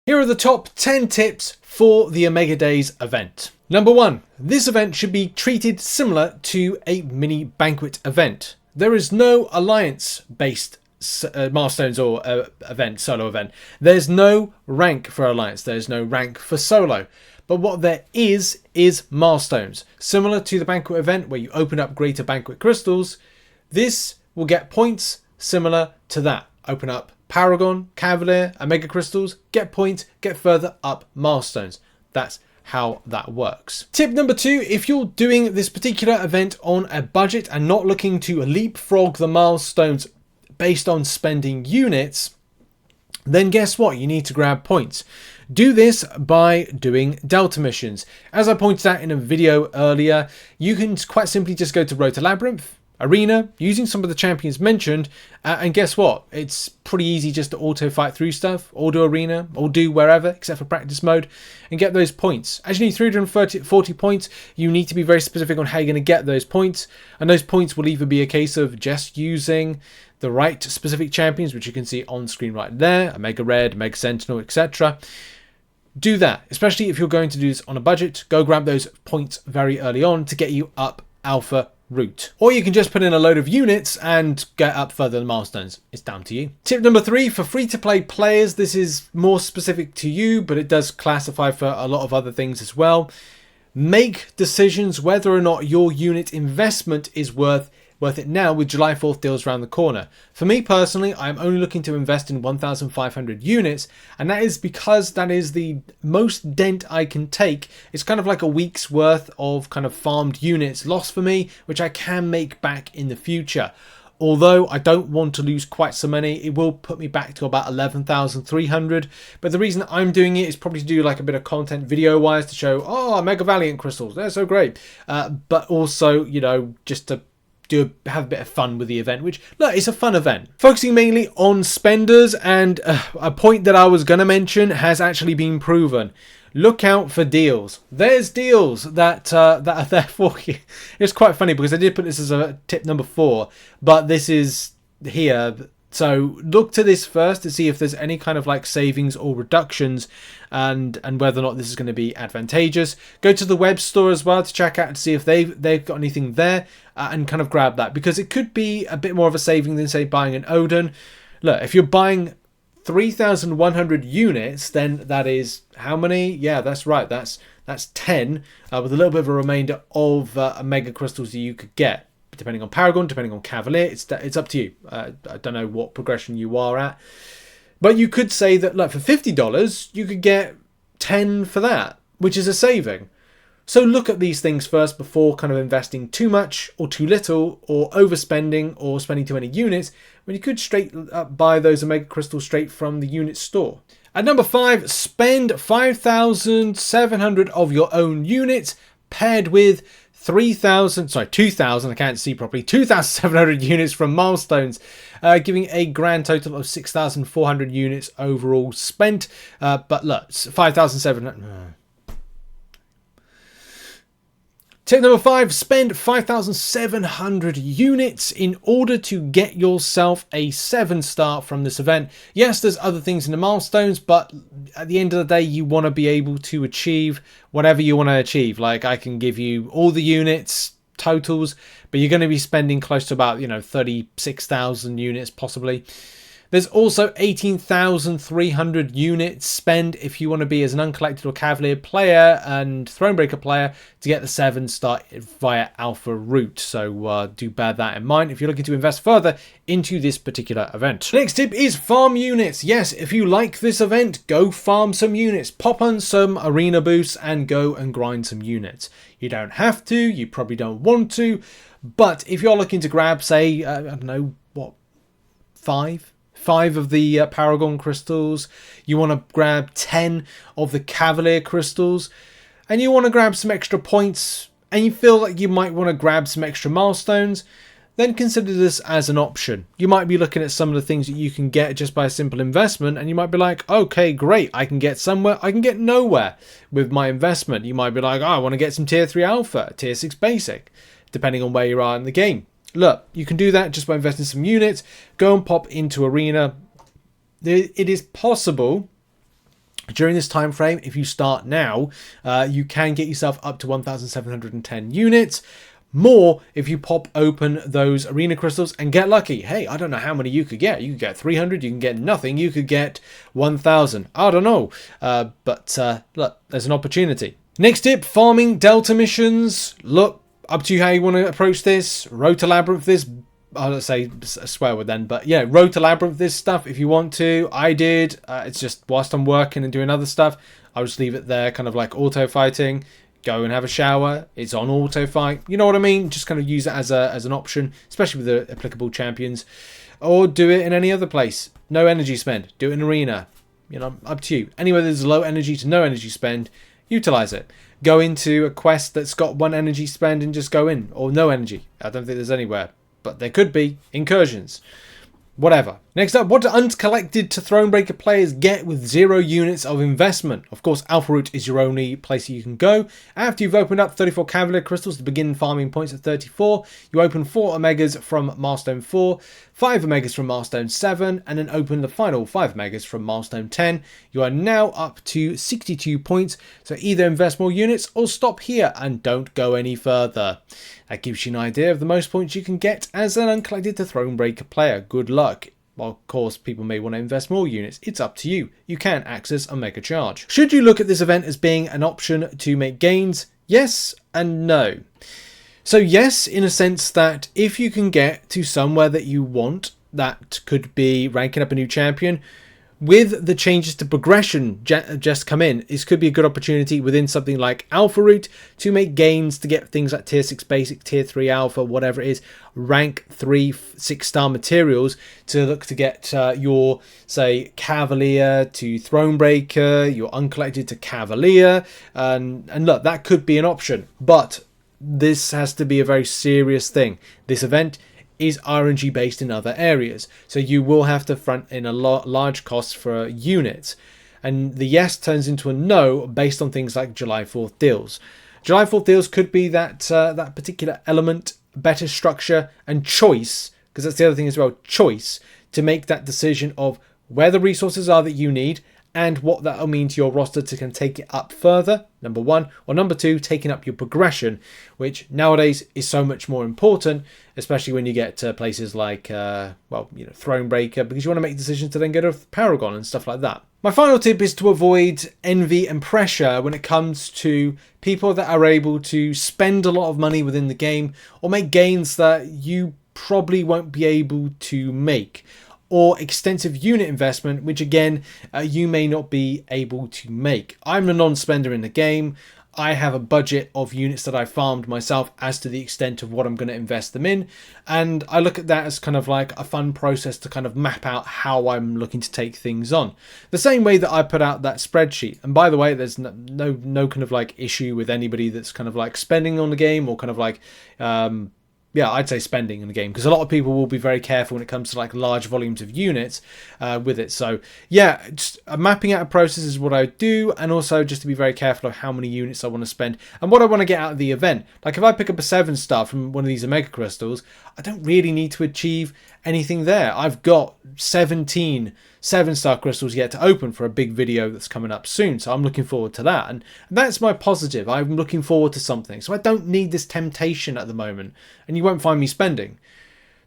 Here are the top 10 tips for the Omega Days event. Number 1, this event should be treated similar to a mini banquet event. There is no alliance-based milestones or solo event. There's no rank for alliance. There's no rank for solo. But what there is milestones. Similar to the banquet event where you open up greater banquet crystals, this will get points similar to that. Open up Paragon, Cavalier, Omega crystals, get points, get further up milestones. That's how that works. Tip number 2, if you're doing this particular event on a budget and not looking to leapfrog the milestones based on spending units, then guess what? You need to grab points. Do this by doing Delta missions. As I pointed out in a video earlier, you can quite simply just go to Road to Labyrinth, Arena, using some of the champions mentioned, and guess what? It's pretty easy just to auto fight through stuff, or do Arena, or do wherever, except for practice mode, and get those points. As you need 340 points, you need to be very specific on how you're going to get those points, and those points will either be a case of just using the right specific champions, which you can see on screen right there, Omega Red, Omega Sentinel, etc. Do that, especially if you're going to do this on a budget. Go grab those points very early on to get you up alpha route. Or you can just put in a load of units and get up further than milestones. It's down to you. Tip number 3, for free-to-play players, this is more specific to you, but it does classify for a lot of other things as well. Make decisions whether or not your unit investment is worth it now with July 4th deals around the corner. For me personally, I'm only looking to invest in 1,500 units, and that is because that is the most dent I can take. It's kind of like a week's worth of kind of farmed units lost for me, which I can make back in the future. Although I don't want to lose quite so many, it will put me back to about 11,300. But the reason I'm doing it is probably to do like a bit of content video-wise to show, oh, Mega Valiant crystals, they're so great. But also, you know, just to have a bit of fun with the event, which, look, it's a fun event. Focusing mainly on spenders, and a point that I was going to mention has actually been proven. Look out for deals. There's deals that are there for you. It's quite funny because I did put this as a tip number 4, but this is here. So look to this first to see if there's any kind of like savings or reductions, and whether or not this is going to be advantageous. Go to the web store as well to check out and see if they've got anything there, and kind of grab that, because it could be a bit more of a saving than say buying an Odin. Look, if you're buying 3,100 units, then that is how many? Yeah, that's right. That's 10 with a little bit of a remainder of Omega crystals that you could get. Depending on Paragon, depending on Cavalier, it's up to you. I don't know what progression you are at. But you could say that, like, for $50, you could get 10 for that, which is a saving. So look at these things first before kind of investing too much or too little, or overspending or spending too many units, when you could straight up buy those Omega crystals straight from the unit store. At number 5, spend 5,700 of your own units paired with 2,000, I can't see properly, 2,700 units from milestones, giving a grand total of 6,400 units overall spent. But look, 5,700. Tip number 5, spend 5,700 units in order to get yourself a 7-star from this event. Yes, there's other things in the milestones, but at the end of the day, you want to be able to achieve whatever you want to achieve. Like, I can give you all the units totals, but you're going to be spending close to about, 36,000 units possibly. There's also 18,300 units spend if you want to be as an uncollected or Cavalier player and Thronebreaker player to get the 7-star via alpha route. So do bear that in mind if you're looking to invest further into this particular event. Next tip is farm units. Yes, if you like this event, go farm some units. Pop on some arena boosts and go and grind some units. You don't have to, you probably don't want to, but if you're looking to grab, say, I don't know, what, 5 of the Paragon crystals, you want to grab 10 of the Cavalier crystals, and you want to grab some extra points, and you feel like you might want to grab some extra milestones, then consider this as an option. You might be looking at some of the things that you can get just by a simple investment, and you might be like, okay, great, I can get somewhere, I can get nowhere with my investment. You might be like, oh, I want to get some tier 3 alpha, tier 6 basic, depending on where you are in the game. Look, you can do that just by investing some units. Go and pop into Arena. It is possible During this time frame, if you start now, you can get yourself up to 1,710 units. More if you pop open those arena crystals and get lucky. Hey, I don't know how many you could get. You could get 300, you can get nothing, you could get 1,000. I don't know. But look, there's an opportunity. Next tip, farming Delta missions. Look, up to you how you want to approach this. Road to Labyrinth this. I'll say a swear word then, but yeah, Road to Labyrinth this stuff if you want to. I did. It's just whilst I'm working and doing other stuff, I'll just leave it there, kind of like auto fighting. Go and have a shower. It's on auto fight. You know what I mean? Just kind of use it as an option, especially with the applicable champions, or do it in any other place. No energy spend. Do it in arena. You know, up to you. Anywhere there's low energy to no energy spend, utilize it. Go into a quest that's got 1 energy spend and just go in, or no energy. I don't think there's anywhere. But there could be incursions. Whatever. Next up, what do uncollected to Thronebreaker players get with 0 units of investment? Of course, Alpha Route is your only place you can go. After you've opened up 34 Cavalier Crystals to begin farming points at 34, you open 4 Omegas from Milestone 4, 5 Omegas from Milestone 7, and then open the final 5 Omegas from Milestone 10. You are now up to 62 points, so either invest more units or stop here and don't go any further. That gives you an idea of the most points you can get as an uncollected to Thronebreaker player. Good luck. Well, of course, people may want to invest more units. It's up to you. You can access a mega charge. Should you look at this event as being an option to make gains? Yes and no. So yes, in a sense that if you can get to somewhere that you want, that could be ranking up a new champion, with the changes to progression just come in, this could be a good opportunity within something like Alpha Route to make gains to get things like Tier 6 Basic, Tier 3 Alpha, whatever it is, rank 3 6-star materials to look to get your, say, Cavalier to Thronebreaker, your Uncollected to Cavalier, and look, that could be an option, but this has to be a very serious thing. This event is RNG based in other areas, so you will have to front in a large cost for units, and the yes turns into a no based on things like July 4th deals. July 4th deals could be that that particular element, better structure and choice, because that's the other thing as well, choice to make that decision of where the resources are that you need and what that'll mean to your roster to can take it up further, number 1, or number 2, taking up your progression, which nowadays is so much more important, especially when you get to places like, Thronebreaker, because you want to make decisions to then go to Paragon and stuff like that. My final tip is to avoid envy and pressure when it comes to people that are able to spend a lot of money within the game or make gains that you probably won't be able to make, or extensive unit investment, which again, you may not be able to make. I'm a non-spender in the game. I have a budget of units that I farmed myself as to the extent of what I'm going to invest them in. And I look at that as kind of like a fun process to kind of map out how I'm looking to take things on. The same way that I put out that spreadsheet. And by the way, there's no kind of like issue with anybody that's kind of like spending on the game or kind of like, yeah, I'd say spending in the game, because a lot of people will be very careful when it comes to like large volumes of units with it. So yeah, just mapping out a process is what I do, and also just to be very careful of how many units I want to spend and what I want to get out of the event. Like if I pick up a 7-star from one of these Omega Crystals, I don't really need to achieve anything there. I've got 17 7-star crystals yet to open for a big video that's coming up soon, so I'm looking forward to that, and that's my positive. I'm looking forward to something, so I don't need this temptation at the moment, and you won't find me spending.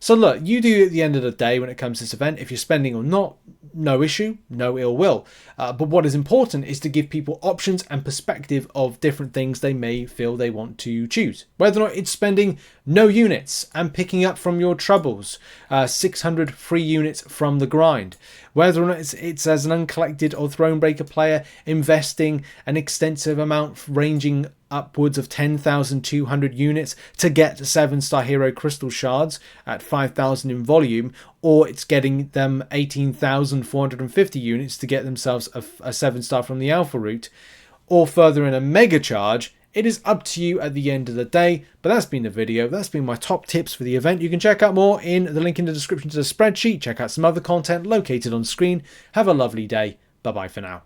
So look, you do at the end of the day when it comes to this event, if you're spending or not, no issue, no ill will. But what is important is to give people options and perspective of different things they may feel they want to choose. Whether or not it's spending no units and picking up from your troubles, 600 free units from the grind. Whether or not it's as an uncollected or Thronebreaker player investing an extensive amount ranging upwards of 10,200 units to get 7-star hero crystal shards at 5,000 in volume, or it's getting them 18,450 units to get themselves a 7-star from the Alpha Route, or further in a mega charge. It is up to you at the end of the day, but that's been the video. That's been my top tips for the event. You can check out more in the link in the description to the spreadsheet. Check out some other content located on screen. Have a lovely day. Bye-bye for now.